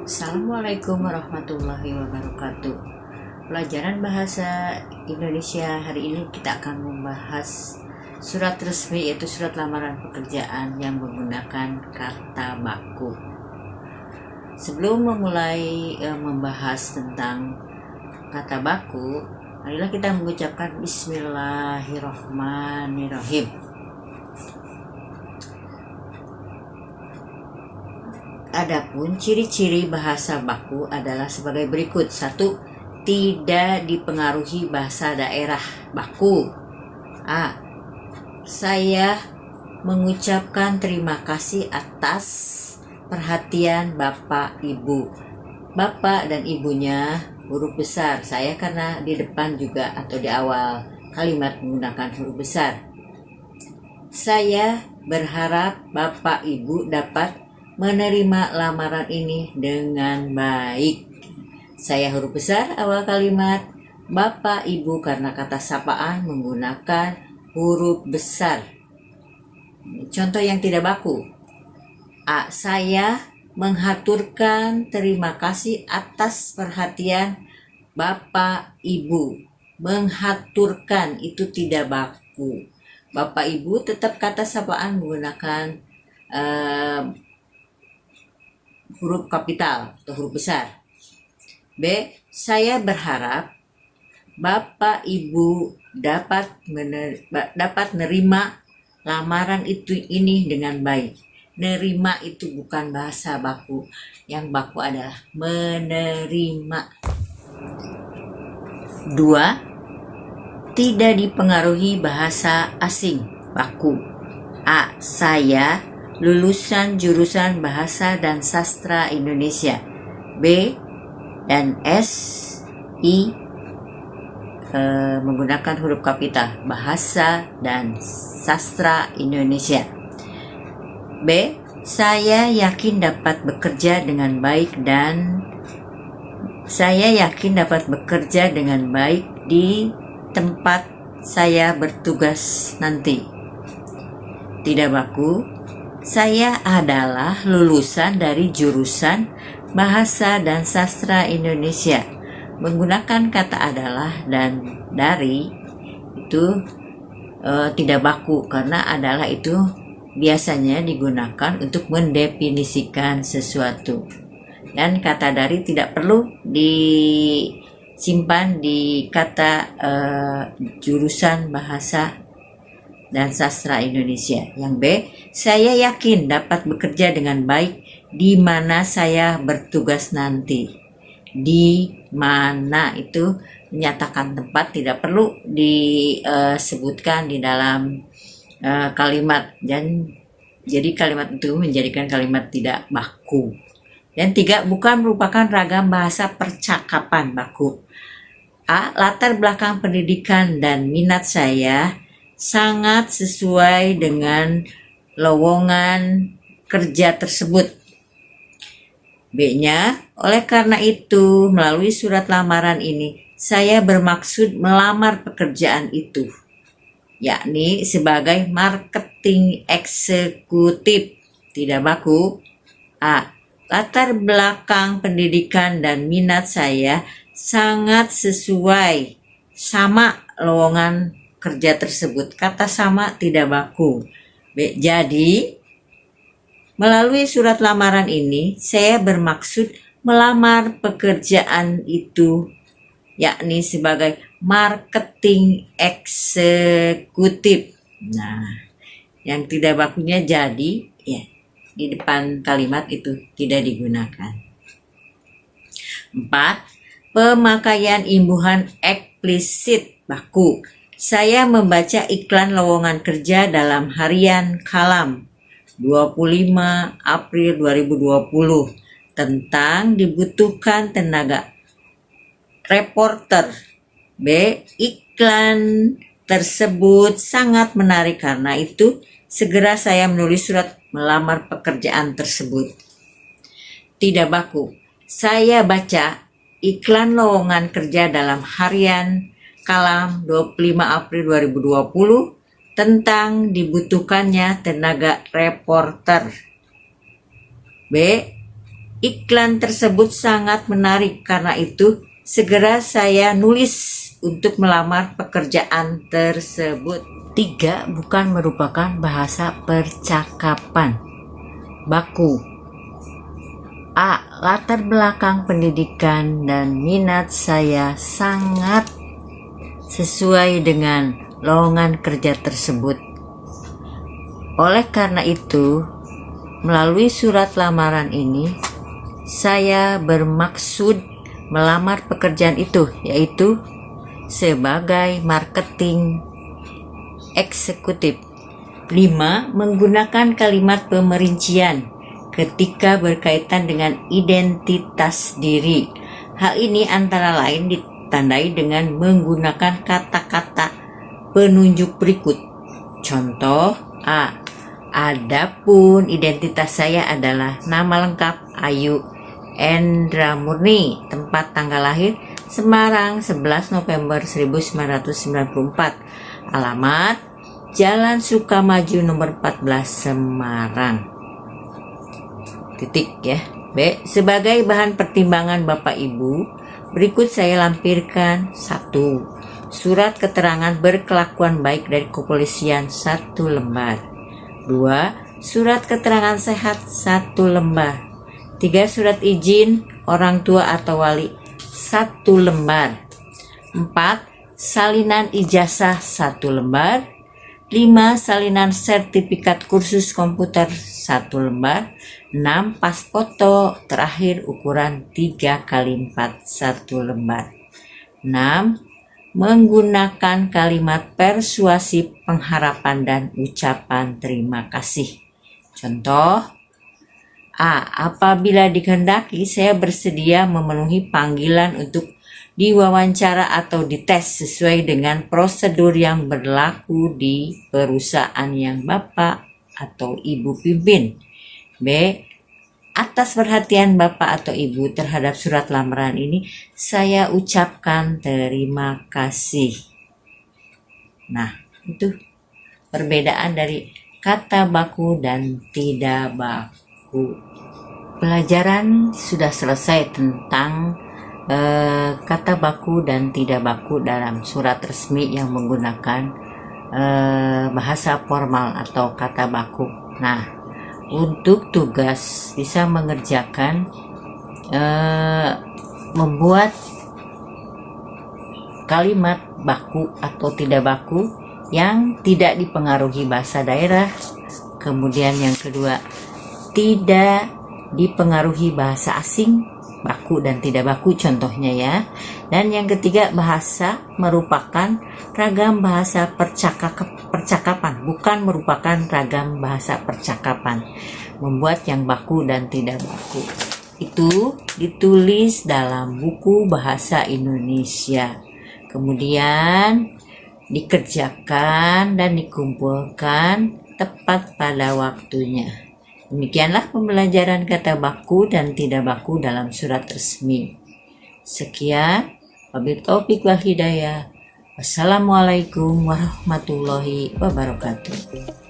Assalamualaikum warahmatullahi wabarakatuh. Pelajaran bahasa Indonesia hari ini kita akan membahas surat resmi, yaitu surat lamaran pekerjaan yang menggunakan kata baku. Sebelum memulai membahas tentang kata baku, marilah kita mengucapkan Bismillahirrahmanirrahim. Adapun ciri-ciri bahasa baku adalah sebagai berikut. 1. Tidak dipengaruhi bahasa daerah baku. A. Saya mengucapkan terima kasih atas perhatian Bapak Ibu. Bapak dan ibunya huruf besar. Saya karena di depan juga atau di awal kalimat menggunakan huruf besar. Saya berharap Bapak Ibu dapat menerima lamaran ini dengan baik. Saya huruf besar awal kalimat, Bapak Ibu karena kata sapaan menggunakan huruf besar. Contoh yang tidak baku. A. Saya menghaturkan terima kasih atas perhatian Bapak Ibu. Menghaturkan itu tidak baku. Bapak Ibu tetap kata sapaan menggunakan huruf kapital atau huruf besar. B. Saya berharap Bapak Ibu dapat menerima lamaran ini dengan baik. Nerima itu bukan bahasa baku. Yang baku adalah menerima. 2. Tidak dipengaruhi bahasa asing baku. A. Saya lulusan jurusan Bahasa dan Sastra Indonesia. B dan S, I menggunakan huruf kapital, Bahasa dan Sastra Indonesia. B. Saya yakin dapat bekerja dengan baik di tempat saya bertugas nanti. Tidak baku. Saya adalah lulusan dari jurusan Bahasa dan Sastra Indonesia. Menggunakan kata adalah dan dari itu tidak baku, karena adalah itu biasanya digunakan untuk mendefinisikan sesuatu. Dan kata dari tidak perlu disimpan di kata jurusan Bahasa dan Sastra Indonesia. Yang B, saya yakin dapat bekerja dengan baik di mana saya bertugas nanti. Di mana itu menyatakan tempat, tidak perlu disebutkan di dalam kalimat, dan jadi kalimat itu menjadikan kalimat tidak baku. Dan 3, bukan merupakan ragam bahasa percakapan baku. A. Latar belakang pendidikan dan minat saya sangat sesuai dengan lowongan kerja tersebut. B-nya, oleh karena itu, melalui surat lamaran ini, saya bermaksud melamar pekerjaan itu, yakni sebagai marketing eksekutif. Tidak baku. A. Latar belakang pendidikan dan minat saya sangat sesuai sama lowongan kerja tersebut. Kata sama tidak baku. B. Jadi melalui surat lamaran ini saya bermaksud melamar pekerjaan itu, yakni sebagai marketing eksekutif. Nah, yang tidak bakunya jadi ya di depan kalimat itu tidak digunakan. 4. Pemakaian imbuhan eksplisit baku. Saya membaca iklan lowongan kerja dalam harian Kalam 25 April 2020 tentang dibutuhkan tenaga reporter. B. Iklan tersebut sangat menarik, karena itu segera saya menulis surat melamar pekerjaan tersebut. Tidak baku. Saya baca iklan lowongan kerja dalam harian Kalam 25 April 2020 tentang dibutuhkannya tenaga reporter. B. Iklan tersebut sangat menarik, karena itu segera saya nulis untuk melamar pekerjaan tersebut. 3. Bukan merupakan bahasa percakapan. Baku. A. Latar belakang pendidikan dan minat saya sangat sesuai dengan lowongan kerja tersebut. Oleh karena itu, melalui surat lamaran ini, saya bermaksud melamar pekerjaan itu, yaitu sebagai marketing eksekutif. 5. Menggunakan kalimat pemerincian ketika berkaitan dengan identitas diri. Hal ini antara lain ditandai dengan menggunakan kata-kata penunjuk berikut. Contoh A. Adapun identitas saya adalah nama lengkap Ayu Endra Murni, tempat tanggal lahir Semarang 11 November 1994, alamat Jalan Sukamaju nomor 14 Semarang. Titik ya. B. Sebagai bahan pertimbangan Bapak Ibu, berikut saya lampirkan 1. Surat keterangan berkelakuan baik dari kepolisian 1 lembar. 2. Surat keterangan sehat 1 lembar. 3. Surat izin orang tua atau wali 1 lembar. 4. Salinan ijazah 1 lembar. 5. Salinan sertifikat kursus komputer 1 lembar. 6. Pas foto terakhir ukuran 3x4 1 lembar. 6. Menggunakan kalimat persuasif pengharapan dan ucapan terima kasih. Contoh A. Apabila dikehendaki, saya bersedia memenuhi panggilan untuk diwawancara atau dites sesuai dengan prosedur yang berlaku di perusahaan yang Bapak atau Ibu pimpin. B. Atas perhatian Bapak atau Ibu terhadap surat lamaran ini, saya ucapkan terima kasih. Nah, itu perbedaan dari kata baku dan tidak baku. Pelajaran sudah selesai tentang kata baku dan tidak baku dalam surat resmi yang menggunakan bahasa formal atau kata baku. Nah, untuk tugas bisa mengerjakan membuat kalimat baku atau tidak baku yang tidak dipengaruhi bahasa daerah. Kemudian yang kedua, tidak dipengaruhi bahasa asing, baku dan tidak baku contohnya ya. Dan yang ketiga, bahasa merupakan ragam bahasa percakapan, bukan merupakan ragam bahasa percakapan. Membuat yang baku dan tidak baku itu ditulis dalam buku bahasa Indonesia, kemudian dikerjakan dan dikumpulkan tepat pada waktunya. Demikianlah pembelajaran kata baku dan tidak baku dalam surat resmi. Sekian, wabillahi taufiq wal hidayah. Wassalamualaikum warahmatullahi wabarakatuh.